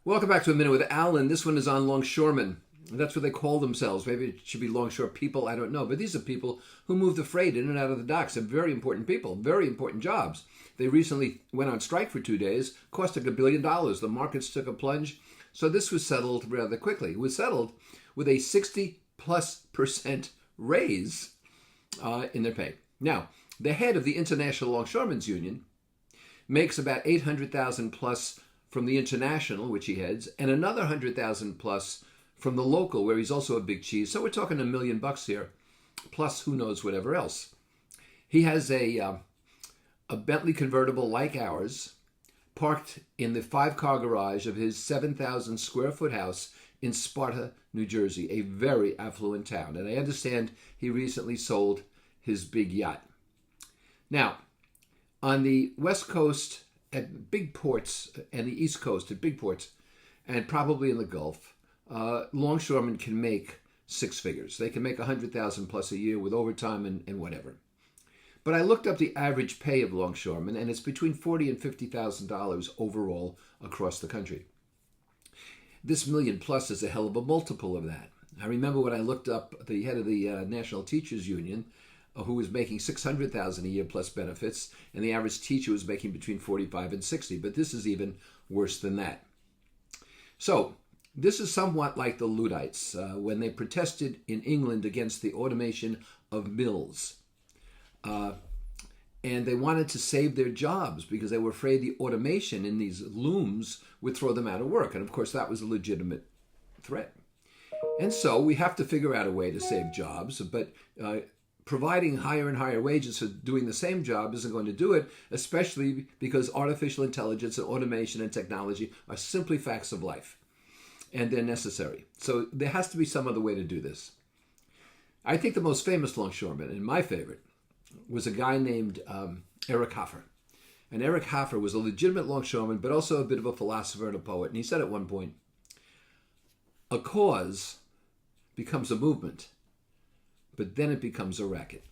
Welcome back to A Minute with Alan. This one is on longshoremen. That's what they call themselves. Maybe it should be longshore people. I don't know. But these are people who move the freight in and out of the docks. They're very important people, very important jobs. They recently went on strike for 2 days, cost like $1 billion. The markets took a plunge. So this was settled rather quickly. It was settled with a 60+% raise in their pay. Now, the head of the International Longshoremen's Union makes about $800,000 plus from the international, which he heads, and another $100,000 plus from the local, where he's also a big cheese. So we're talking $1 million here, plus who knows whatever else. He has a Bentley convertible like ours, parked in the 5-car garage of his 7,000 square foot house in Sparta, New Jersey, a very affluent town. And I understand he recently sold his big yacht. Now, on the West Coast at big ports and the East Coast at big ports, and probably in the Gulf, longshoremen can make 6 figures. They can make $100,000 plus a year with overtime and whatever. But I looked up the average pay of longshoremen, and it's between $40,000 and $50,000 overall across the country. This million plus is a hell of a multiple of that. I remember when I looked up the head of the National Teachers Union, who was making $600,000 a year plus benefits, and the average teacher was making between $45,000 and $60,000. But this is even worse than that. So this is somewhat like the Luddites when they protested in England against the automation of mills. And they wanted to save their jobs because they were afraid the automation in these looms would throw them out of work. And of course, that was a legitimate threat. And so we have to figure out a way to save jobs, but providing higher and higher wages for doing the same job isn't going to do it, especially because artificial intelligence and automation and technology are simply facts of life, and they're necessary. So there has to be some other way to do this. I think the most famous longshoreman, and my favorite, was a guy named Eric Hoffer. And Eric Hoffer was a legitimate longshoreman, but also a bit of a philosopher and a poet. And he said at one point, a cause becomes a movement, but then it becomes a racket.